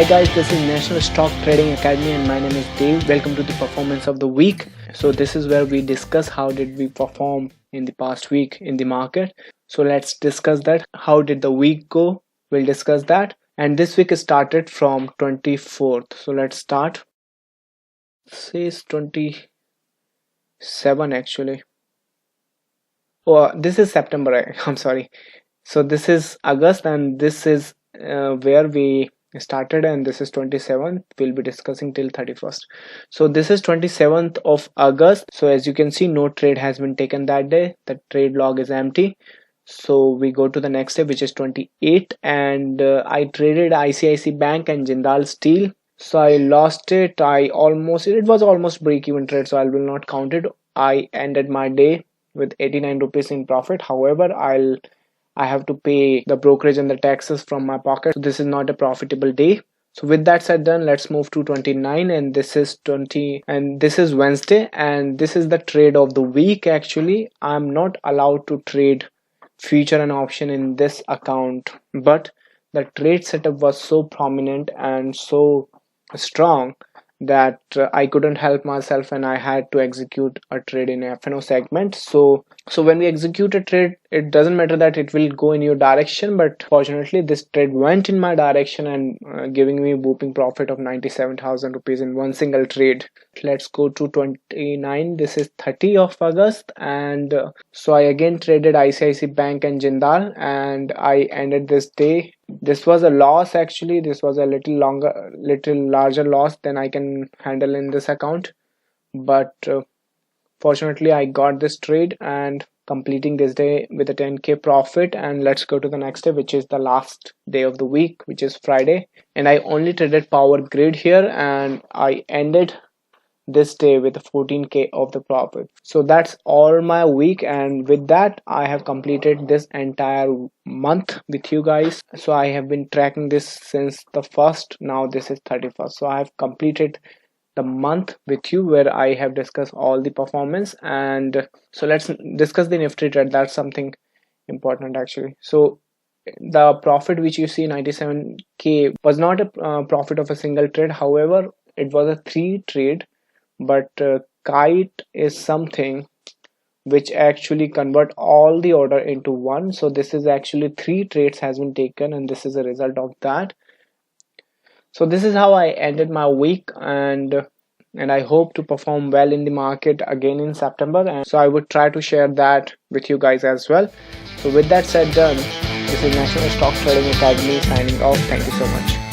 guys, this is National Stock Trading Academy and my name is Dave. Welcome to the performance of the week. So this is where we discuss how did we perform in the past week in the market. So let's discuss that. How did the week go? We'll discuss that. And this week started from 24th. So let's start. It says 27 actually. Oh, this is September. I'm sorry. So this is August and this is where we started, and this is 27th. We'll be discussing till 31st. So this is 27th of August. So as you can see, no trade has been taken that day. The trade log is empty. So we go to the next day, which is 28th, and I traded ICICI Bank and Jindal Steel. So I lost it. It was almost break-even trade, so I will not count it. I ended my day with 89 rupees in profit. However, I have to pay the brokerage and the taxes from my pocket, so this is not a profitable day. So with that said done, let's move to 29, and this is Wednesday, and this is the trade of the week. Actually, I'm not allowed to trade future and option in this account, but the trade setup was so prominent and so strong that I couldn't help myself and I had to execute a trade in FNO segment. So when we execute a trade, it doesn't matter that it will go in your direction, but fortunately this trade went in my direction and giving me a whooping profit of 97,000 rupees in one single trade. Let's go to 29. This is 30th of August, and so I again traded ICICI Bank and Jindal, and I ended this day. This was a loss actually. This was a little larger loss than I can handle in this account, but fortunately I got this trade and completing this day with a 10k profit. And let's go to the next day, which is the last day of the week, which is Friday, and I only traded power grid here, and I ended this day with 14k of the profit. So that's all my week, and with that I have completed this entire month with you guys. So I have been tracking this since the 1st. Now this is 31st, so I have completed the month with you, where I have discussed all the performance. And so let's discuss the nifty trade. That's something important actually. So the profit which you see, 97k, was not a profit of a single trade. However, it was a 3 trade, but kite is something which actually convert all the order into one. So this is actually 3 trades has been taken, and this is a result of that. So this is how I ended my week, and I hope to perform well in the market again in September, and so I would try to share that with you guys as well. So with that said done, this is National Stock Trading Academy signing off. Thank you so much.